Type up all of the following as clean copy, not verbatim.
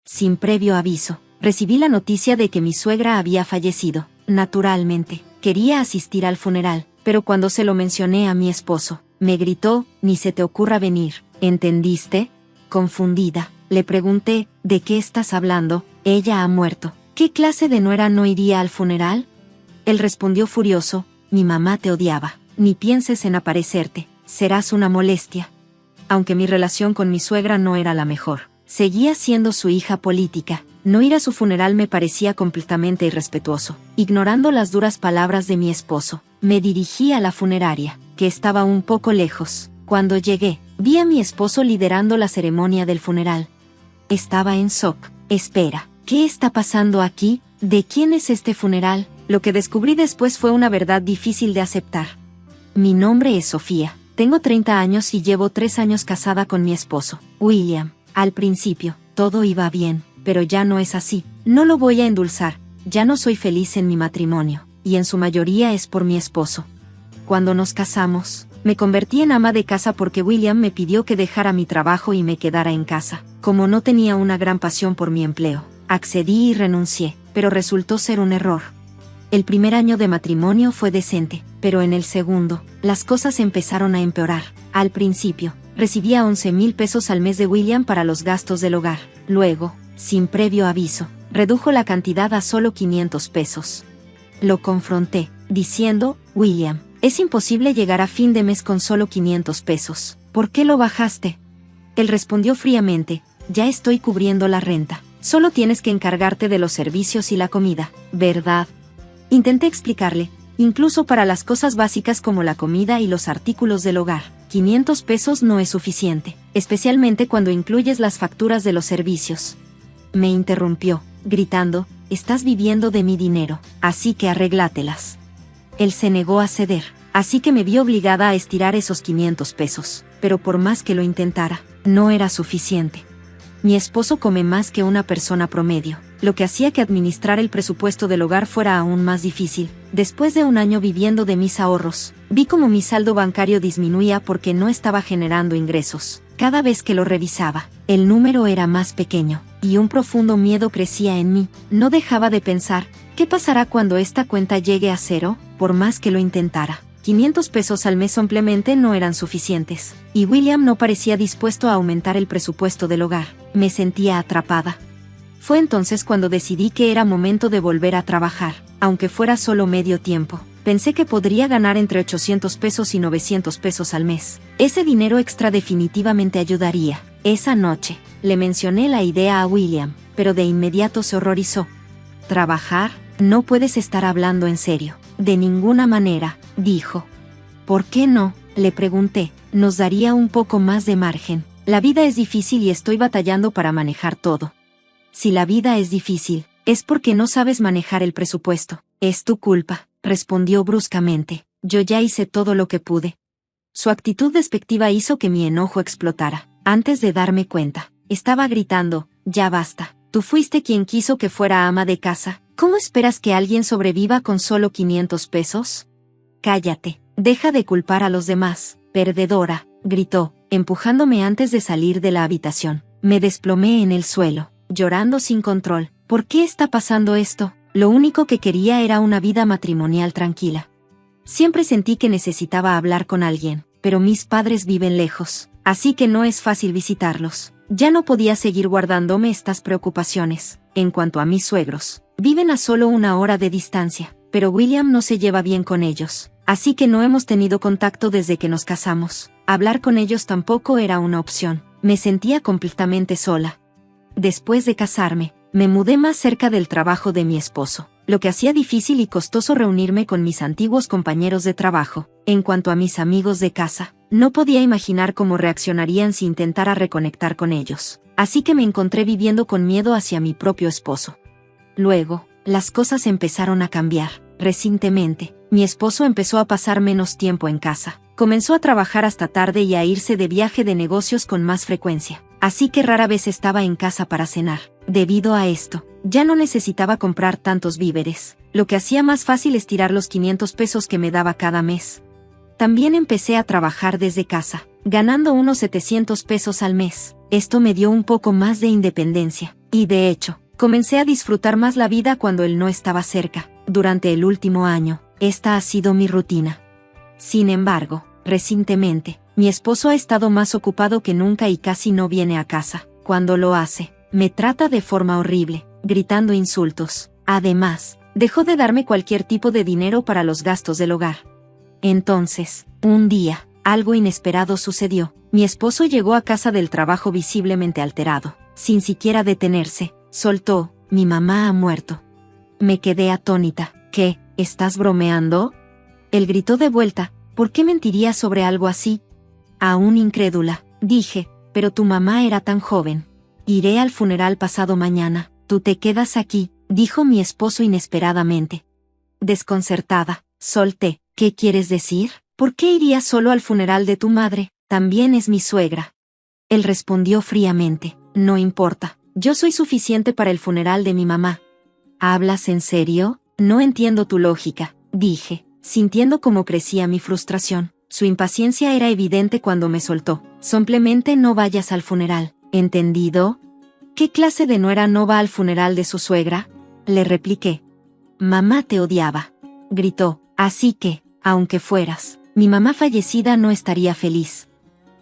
sin previo aviso. Recibí la noticia de que mi suegra había fallecido. Naturalmente, quería asistir al funeral, pero cuando se lo mencioné a mi esposo, me gritó, ni se te ocurra venir, ¿entendiste? Confundida, le pregunté, ¿de qué estás hablando? Ella ha muerto. ¿Qué clase de nuera no iría al funeral? Él respondió furioso, mi mamá te odiaba, ni pienses en aparecerte, serás una molestia. Aunque mi relación con mi suegra no era la mejor, seguía siendo su hija política. No ir a su funeral me parecía completamente irrespetuoso. Ignorando las duras palabras de mi esposo, me dirigí a la funeraria, que estaba un poco lejos. Cuando llegué, vi a mi esposo liderando la ceremonia del funeral. Estaba en shock. Espera, ¿qué está pasando aquí? ¿De quién es este funeral? Lo que descubrí después fue una verdad difícil de aceptar. Mi nombre es Sofía. Tengo 30 años y llevo 3 años casada con mi esposo, William. Al principio, todo iba bien, pero ya no es así. No lo voy a endulzar. Ya no soy feliz en mi matrimonio, y en su mayoría es por mi esposo. Cuando nos casamos, me convertí en ama de casa porque William me pidió que dejara mi trabajo y me quedara en casa. Como no tenía una gran pasión por mi empleo, accedí y renuncié, pero resultó ser un error. El primer año de matrimonio fue decente, pero en el segundo, las cosas empezaron a empeorar. Al principio, recibía 11,000 pesos al mes de William para los gastos del hogar. Luego, sin previo aviso, redujo la cantidad a solo 500 pesos. Lo confronté, diciendo, William, es imposible llegar a fin de mes con solo 500 pesos. ¿Por qué lo bajaste? Él respondió fríamente, ya estoy cubriendo la renta. Solo tienes que encargarte de los servicios y la comida, ¿verdad? Intenté explicarle, incluso para las cosas básicas como la comida y los artículos del hogar, 500 pesos no es suficiente, especialmente cuando incluyes las facturas de los servicios. Me interrumpió, gritando, estás viviendo de mi dinero, así que arreglátelas. Él se negó a ceder, así que me vi obligada a estirar esos 500 pesos, pero por más que lo intentara, no era suficiente. Mi esposo come más que una persona promedio, lo que hacía que administrar el presupuesto del hogar fuera aún más difícil. Después de un año viviendo de mis ahorros, vi como mi saldo bancario disminuía porque no estaba generando ingresos. Cada vez que lo revisaba, el número era más pequeño, y un profundo miedo crecía en mí. No dejaba de pensar, ¿qué pasará cuando esta cuenta llegue a cero? Por más que lo intentara, 500 pesos al mes simplemente no eran suficientes, y William no parecía dispuesto a aumentar el presupuesto del hogar. Me sentía atrapada. Fue entonces cuando decidí que era momento de volver a trabajar, aunque fuera solo medio tiempo. Pensé que podría ganar entre 800 pesos y 900 pesos al mes. Ese dinero extra definitivamente ayudaría. Esa noche, le mencioné la idea a William, pero de inmediato se horrorizó. ¿Trabajar? No puedes estar hablando en serio. De ninguna manera, dijo. ¿Por qué no? Le pregunté. Nos daría un poco más de margen. La vida es difícil y estoy batallando para manejar todo. Si la vida es difícil, es porque no sabes manejar el presupuesto. Es tu culpa, respondió bruscamente. Yo ya hice todo lo que pude. Su actitud despectiva hizo que mi enojo explotara. Antes de darme cuenta, estaba gritando, ya basta. Tú fuiste quien quiso que fuera ama de casa. ¿Cómo esperas que alguien sobreviva con solo 500 pesos? Cállate, deja de culpar a los demás, perdedora, gritó, empujándome antes de salir de la habitación. Me desplomé en el suelo, llorando sin control. ¿Por qué está pasando esto? Lo único que quería era una vida matrimonial tranquila. Siempre sentí que necesitaba hablar con alguien, pero mis padres viven lejos, así que no es fácil visitarlos. Ya no podía seguir guardándome estas preocupaciones. En cuanto a mis suegros, viven a solo 1 hora de distancia, pero William no se lleva bien con ellos, así que no hemos tenido contacto desde que nos casamos. Hablar con ellos tampoco era una opción. Me sentía completamente sola. Después de casarme, me mudé más cerca del trabajo de mi esposo, lo que hacía difícil y costoso reunirme con mis antiguos compañeros de trabajo. En cuanto a mis amigos de casa, no podía imaginar cómo reaccionarían si intentara reconectar con ellos, así que me encontré viviendo con miedo hacia mi propio esposo. Luego, las cosas empezaron a cambiar. Recientemente, mi esposo empezó a pasar menos tiempo en casa. Comenzó a trabajar hasta tarde y a irse de viaje de negocios con más frecuencia, así que rara vez estaba en casa para cenar. Debido a esto, ya no necesitaba comprar tantos víveres, lo que hacía más fácil estirar los 500 pesos que me daba cada mes. También empecé a trabajar desde casa. ganando unos 700 pesos al mes. Esto me dio un poco más de independencia. Y de hecho, comencé a disfrutar más la vida cuando él no estaba cerca. Durante el último año, esta ha sido mi rutina. Sin embargo, recientemente, mi esposo ha estado más ocupado que nunca y casi no viene a casa. Cuando lo hace, me trata de forma horrible, gritando insultos. Además, dejó de darme cualquier tipo de dinero para los gastos del hogar. Entonces, un día, algo inesperado sucedió. Mi esposo llegó a casa del trabajo visiblemente alterado. Sin siquiera detenerse, soltó: mi mamá ha muerto. Me quedé atónita. ¿Qué? ¿Estás bromeando? Él gritó de vuelta: ¿por qué mentiría sobre algo así? Aún incrédula, dije: pero tu mamá era tan joven. Iré al funeral pasado mañana. Tú te quedas aquí, dijo mi esposo inesperadamente. Desconcertada, solté: ¿qué quieres decir? ¿Por qué irías solo al funeral de tu madre? También es mi suegra. Él respondió fríamente: no importa, yo soy suficiente para el funeral de mi mamá. ¿Hablas en serio? No entiendo tu lógica, dije, sintiendo cómo crecía mi frustración. Su impaciencia era evidente cuando me soltó: simplemente no vayas al funeral, ¿entendido? ¿Qué clase de nuera no va al funeral de su suegra? Le repliqué. Mamá te odiaba, gritó, así que, aunque fueras, mi mamá fallecida no estaría feliz.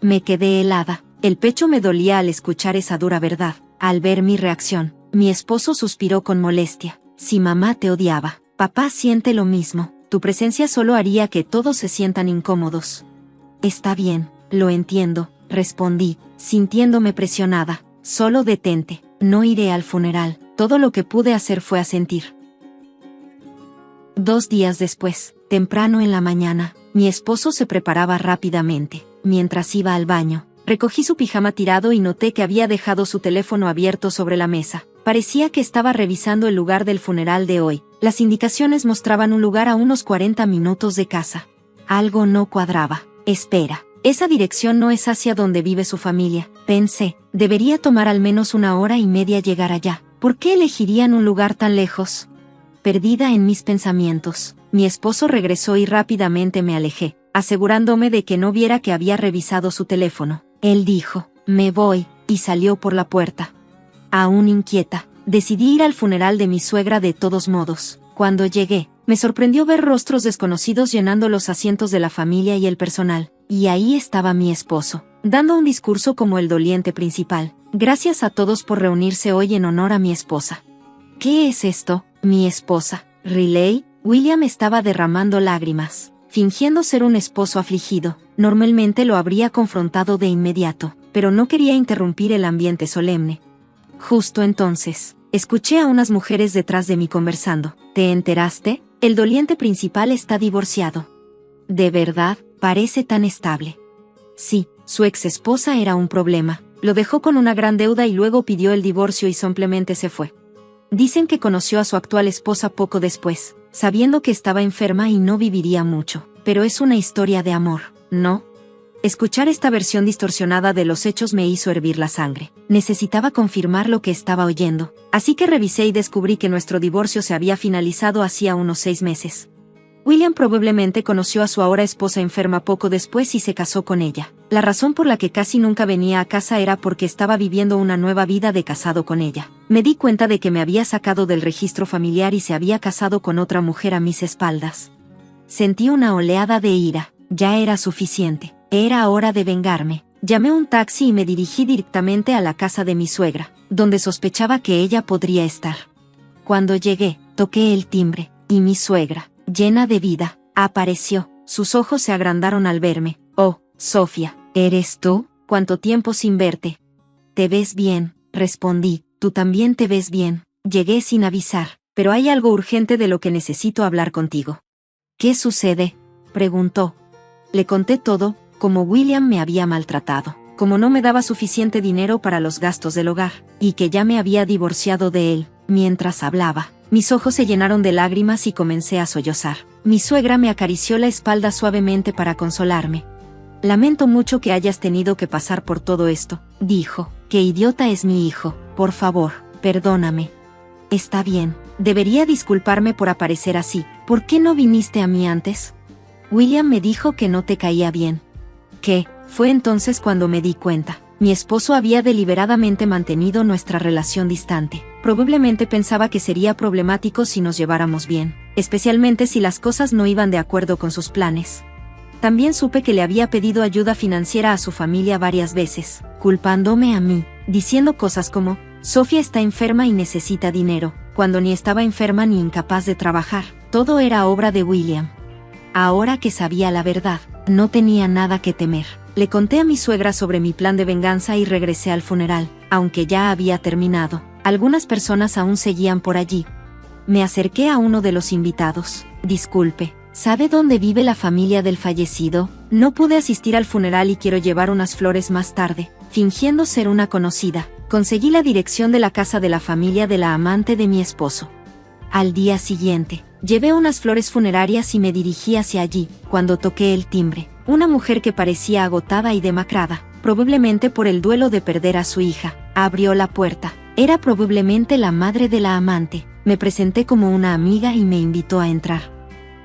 Me quedé helada, el pecho me dolía al escuchar esa dura verdad. Al ver mi reacción, mi esposo suspiró con molestia. Si mamá te odiaba, papá siente lo mismo. Tu presencia solo haría que todos se sientan incómodos. Está bien, lo entiendo, respondí, sintiéndome presionada. Solo detente, no iré al funeral. Todo lo que pude hacer fue asentir. 2 días después, temprano en la mañana, mi esposo se preparaba rápidamente. Mientras iba al baño, recogí su pijama tirado y noté que había dejado su teléfono abierto sobre la mesa. Parecía que estaba revisando el lugar del funeral de hoy. Las indicaciones mostraban un lugar a unos 40 minutos de casa. Algo no cuadraba. Espera, esa dirección no es hacia donde vive su familia, pensé. Debería tomar al menos 1 hora y media llegar allá. ¿Por qué elegirían un lugar tan lejos? Perdida en mis pensamientos, mi esposo regresó y rápidamente me alejé, asegurándome de que no viera que había revisado su teléfono. Él dijo: me voy, y salió por la puerta. Aún inquieta, decidí ir al funeral de mi suegra de todos modos. Cuando llegué, me sorprendió ver rostros desconocidos llenando los asientos de la familia y el personal. Y ahí estaba mi esposo, dando un discurso como el doliente principal. Gracias a todos por reunirse hoy en honor a mi esposa. ¿Qué es esto, mi esposa? Riley. William estaba derramando lágrimas, fingiendo ser un esposo afligido. Normalmente lo habría confrontado de inmediato, pero no quería interrumpir el ambiente solemne. Justo entonces, escuché a unas mujeres detrás de mí conversando. ¿Te enteraste? El doliente principal está divorciado. ¿De verdad? Parece tan estable. Sí, su ex esposa era un problema. Lo dejó con una gran deuda y luego pidió el divorcio y simplemente se fue. Dicen que conoció a su actual esposa poco después, sabiendo que estaba enferma y no viviría mucho. Pero es una historia de amor, ¿no? Escuchar esta versión distorsionada de los hechos me hizo hervir la sangre. Necesitaba confirmar lo que estaba oyendo, así que revisé y descubrí que nuestro divorcio se había finalizado hacía unos 6 meses. William probablemente conoció a su ahora esposa enferma poco después y se casó con ella. La razón por la que casi nunca venía a casa era porque estaba viviendo una nueva vida de casado con ella. Me di cuenta de que me había sacado del registro familiar y se había casado con otra mujer a mis espaldas. Sentí una oleada de ira. Ya era suficiente. Era hora de vengarme. Llamé un taxi y me dirigí directamente a la casa de mi suegra, donde sospechaba que ella podría estar. Cuando llegué, toqué el timbre, y mi suegra, llena de vida, apareció. Sus ojos se agrandaron al verme. Oh, Sofía, ¿eres tú? ¿Cuánto tiempo sin verte? Te ves bien, respondí. Tú también te ves bien. Llegué sin avisar, pero hay algo urgente de lo que necesito hablar contigo. ¿Qué sucede?, preguntó. Le conté todo, como William me había maltratado, como no me daba suficiente dinero para los gastos del hogar, y que ya me había divorciado de él. Mientras hablaba, mis ojos se llenaron de lágrimas y comencé a sollozar. Mi suegra me acarició la espalda suavemente para consolarme. Lamento mucho que hayas tenido que pasar por todo esto, dijo. Qué idiota es mi hijo, por favor, perdóname. Está bien, debería disculparme por aparecer así. ¿Por qué no viniste a mí antes? William me dijo que no te caía bien. ¿Qué? Fue entonces cuando me di cuenta. Mi esposo había deliberadamente mantenido nuestra relación distante. Probablemente pensaba que sería problemático si nos lleváramos bien, especialmente si las cosas no iban de acuerdo con sus planes. También supe que le había pedido ayuda financiera a su familia varias veces, culpándome a mí, diciendo cosas como, Sofía está enferma y necesita dinero, cuando ni estaba enferma ni incapaz de trabajar. Todo era obra de William. Ahora que sabía la verdad, no tenía nada que temer. Le conté a mi suegra sobre mi plan de venganza y regresé al funeral, aunque ya había terminado. Algunas personas aún seguían por allí. Me acerqué a uno de los invitados. Disculpe, ¿sabe dónde vive la familia del fallecido? No pude asistir al funeral y quiero llevar unas flores más tarde. Fingiendo ser una conocida, conseguí la dirección de la casa de la familia de la amante de mi esposo. Al día siguiente, llevé unas flores funerarias y me dirigí hacia allí, cuando toqué el timbre. Una mujer que parecía agotada y demacrada, probablemente por el duelo de perder a su hija, abrió la puerta. Era probablemente la madre de la amante. Me presenté como una amiga y me invitó a entrar.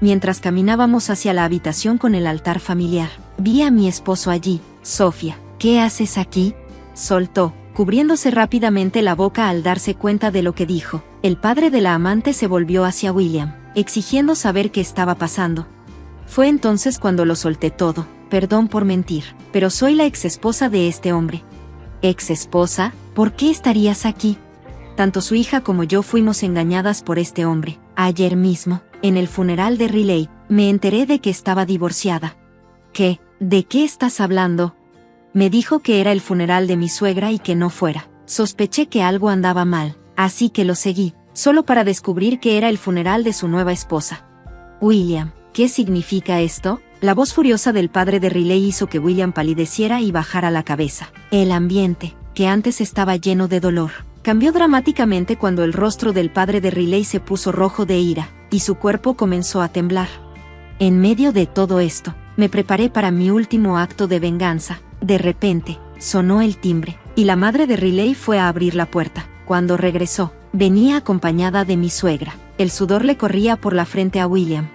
Mientras caminábamos hacia la habitación con el altar familiar, vi a mi esposo allí. Sofía, ¿qué haces aquí?, soltó, cubriéndose rápidamente la boca al darse cuenta de lo que dijo. El padre de la amante se volvió hacia William, exigiendo saber qué estaba pasando. Fue entonces cuando lo solté todo. Perdón por mentir, pero soy la exesposa de este hombre. ¿Exesposa? ¿Por qué estarías aquí? Tanto su hija como yo fuimos engañadas por este hombre. Ayer mismo, en el funeral de Riley, me enteré de que estaba divorciada. ¿Qué? ¿De qué estás hablando? Me dijo que era el funeral de mi suegra y que no fuera. Sospeché que algo andaba mal, así que lo seguí, solo para descubrir que era el funeral de su nueva esposa. William, ¿qué significa esto? La voz furiosa del padre de Riley hizo que William palideciera y bajara la cabeza. El ambiente, que antes estaba lleno de dolor, cambió dramáticamente cuando el rostro del padre de Riley se puso rojo de ira, y su cuerpo comenzó a temblar. En medio de todo esto, me preparé para mi último acto de venganza. De repente, sonó el timbre, y la madre de Riley fue a abrir la puerta. Cuando regresó, venía acompañada de mi suegra. El sudor le corría por la frente a William.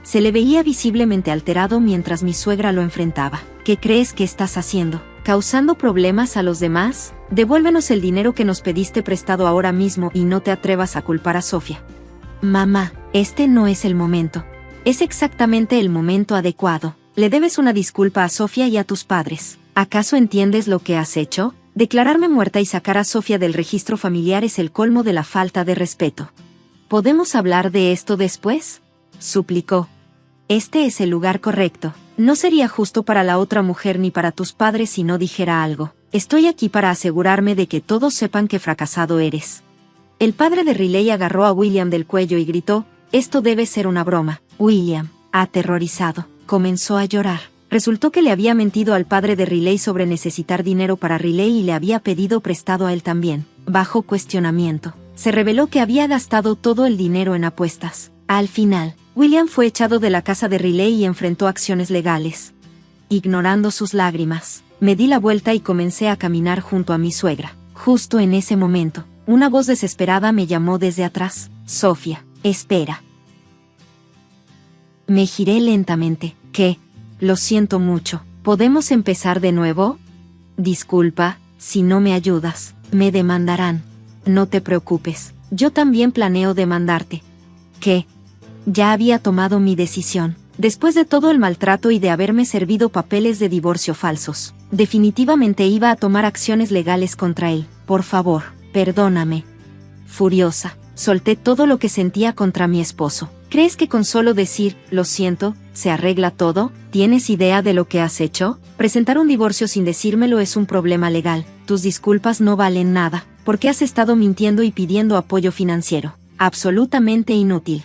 Se le veía visiblemente alterado mientras mi suegra lo enfrentaba. ¿Qué crees que estás haciendo? ¿Causando problemas a los demás? Devuélvenos el dinero que nos pediste prestado ahora mismo y no te atrevas a culpar a Sofía. Mamá, este no es el momento. Es exactamente el momento adecuado. Le debes una disculpa a Sofía y a tus padres. ¿Acaso entiendes lo que has hecho? Declararme muerta y sacar a Sofía del registro familiar es el colmo de la falta de respeto. ¿Podemos hablar de esto después?, suplicó. Este es el lugar correcto. No sería justo para la otra mujer ni para tus padres si no dijera algo. Estoy aquí para asegurarme de que todos sepan que fracasado eres. El padre de Riley agarró a William del cuello y gritó, esto debe ser una broma. William, aterrorizado, comenzó a llorar. Resultó que le había mentido al padre de Riley sobre necesitar dinero para Riley y le había pedido prestado a él también. Bajo cuestionamiento, se reveló que había gastado todo el dinero en apuestas. Al final, William fue echado de la casa de Riley y enfrentó acciones legales. Ignorando sus lágrimas, me di la vuelta y comencé a caminar junto a mi suegra. Justo en ese momento, una voz desesperada me llamó desde atrás. Sofía, espera. Me giré lentamente. ¿Qué? Lo siento mucho. ¿Podemos empezar de nuevo? Disculpa, si no me ayudas, me demandarán. No te preocupes, yo también planeo demandarte. ¿Qué? Ya había tomado mi decisión. Después de todo el maltrato y de haberme servido papeles de divorcio falsos, definitivamente iba a tomar acciones legales contra él. Por favor, perdóname. Furiosa, solté todo lo que sentía contra mi esposo. ¿Crees que con solo decir, lo siento, se arregla todo? ¿Tienes idea de lo que has hecho? Presentar un divorcio sin decírmelo es un problema legal. Tus disculpas no valen nada, porque has estado mintiendo y pidiendo apoyo financiero. Absolutamente inútil.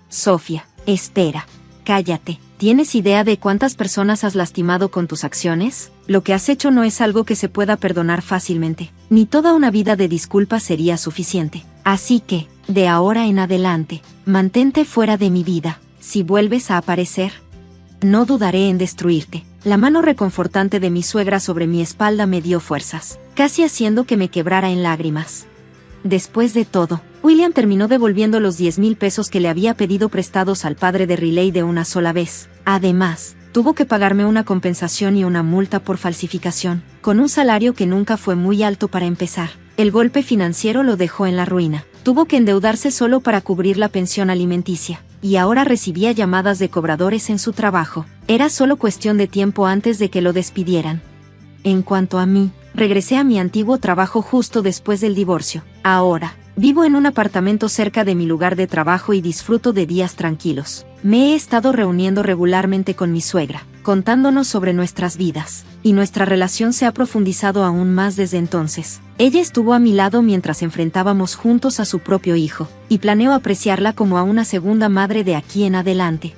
Sofía, espera. Cállate. ¿Tienes idea de cuántas personas has lastimado con tus acciones? Lo que has hecho no es algo que se pueda perdonar fácilmente. Ni toda una vida de disculpas sería suficiente. Así que, de ahora en adelante, mantente fuera de mi vida. Si vuelves a aparecer, no dudaré en destruirte. La mano reconfortante de mi suegra sobre mi espalda me dio fuerzas, casi haciendo que me quebrara en lágrimas. Después de todo, William terminó devolviendo los 10,000 pesos que le había pedido prestados al padre de Riley de una sola vez. Además, tuvo que pagarme una compensación y una multa por falsificación, con un salario que nunca fue muy alto para empezar. El golpe financiero lo dejó en la ruina. Tuvo que endeudarse solo para cubrir la pensión alimenticia, y ahora recibía llamadas de cobradores en su trabajo. Era solo cuestión de tiempo antes de que lo despidieran. En cuanto a mí, regresé a mi antiguo trabajo justo después del divorcio. Ahora, vivo en un apartamento cerca de mi lugar de trabajo y disfruto de días tranquilos. Me he estado reuniendo regularmente con mi suegra, contándonos sobre nuestras vidas, y nuestra relación se ha profundizado aún más desde entonces. Ella estuvo a mi lado mientras enfrentábamos juntos a su propio hijo, y planeo apreciarla como a una segunda madre de aquí en adelante.